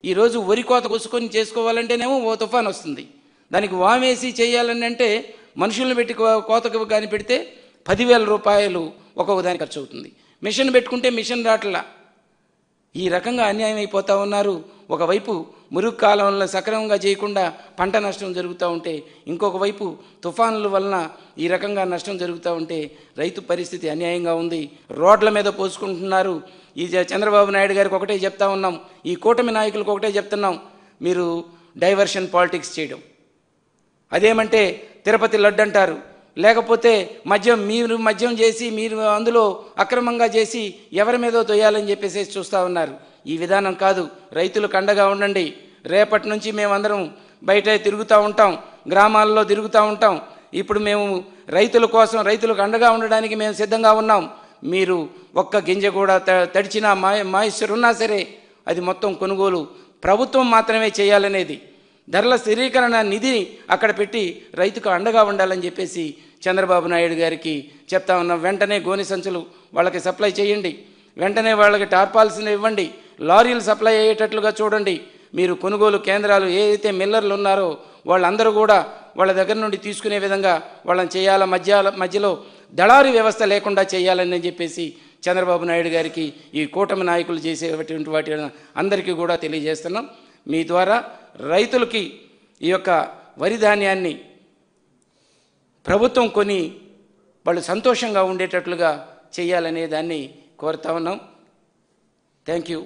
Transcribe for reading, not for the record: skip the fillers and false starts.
ఈరోజు వరి కోత కోసుకొని చేసుకోవాలంటేనేమో ఓ తుఫాన్ వస్తుంది. దానికి వామేసి చేయాలని అంటే మనుషులను పెట్టి కోతకు కానీ పెడితే 10,000 రూపాయలు ఒక్కొక్క దానికి ఖర్చు అవుతుంది. మిషన్ పెట్టుకుంటే మిషన్ రాట్లా. ఈ రకంగా అన్యాయం అయిపోతూ ఉన్నారు. ఒకవైపు మురుగు కాలంలో సక్రమంగా చేయకుండా పంట నష్టం జరుగుతూ ఉంటే, ఇంకొక వైపు తుఫానుల వలన ఈ రకంగా నష్టం జరుగుతూ ఉంటే రైతు పరిస్థితి అన్యాయంగా ఉంది. రోడ్ల మీద పోసుకుంటున్నారు. ఈ చంద్రబాబు నాయుడు గారికి ఒకటే చెప్తా ఉన్నాం, ఈ కూటమి నాయకులకు ఒకటే చెప్తున్నాం, మీరు డైవర్షన్ పాలిటిక్స్ చేయడం. అదేమంటే తిరుపతి లడ్డు అంటారు, లేకపోతే మీరు మద్యం చేసి మీరు అందులో అక్రమంగా చేసి ఎవరి మీదో తొయ్యాలని చెప్పేసి చూస్తూ ఉన్నారు. ఈ విధానం కాదు. రైతులకు అండగా ఉండండి. రేపటి నుంచి మేమందరం బయట తిరుగుతూ ఉంటాం, గ్రామాల్లో తిరుగుతూ ఉంటాం. ఇప్పుడు మేము రైతుల కోసం, రైతులకు అండగా ఉండడానికి మేము సిద్ధంగా ఉన్నాం. మీరు ఒక్క గింజ కూడా తడిచినా మాయిశ్చర్ ఉన్నా సరే అది మొత్తం కొనుగోలు ప్రభుత్వం మాత్రమే చేయాలనేది, ధరల స్థిరీకరణ నిధి అక్కడ పెట్టి రైతుకు అండగా ఉండాలని చెప్పేసి చంద్రబాబు నాయుడు గారికి చెప్తా ఉన్నాం. వెంటనే గోనె సంచులు వాళ్ళకి సప్లై చేయండి, వెంటనే వాళ్ళకి టార్పాల్స్ని ఇవ్వండి, లారీలు సప్లై అయ్యేటట్లుగా చూడండి. మీరు కొనుగోలు కేంద్రాలు ఏదైతే మిల్లర్లు ఉన్నారో వాళ్ళందరూ కూడా వాళ్ళ దగ్గర నుండి తీసుకునే విధంగా వాళ్ళని చేయాల. మధ్యలో దళారీ వ్యవస్థ లేకుండా చేయాలని చెప్పేసి చంద్రబాబు నాయుడు గారికి ఈ కూటమి నాయకులు చేసేటువంటి వాటి అందరికీ కూడా తెలియజేస్తున్నాం. మీ ద్వారా రైతులకి ఈ యొక్క వరి ధాన్యాన్ని ప్రభుత్వం కొని వాళ్ళు సంతోషంగా ఉండేటట్లుగా చేయాలనే దాన్ని కోరుతా ఉన్నాం. Thank you.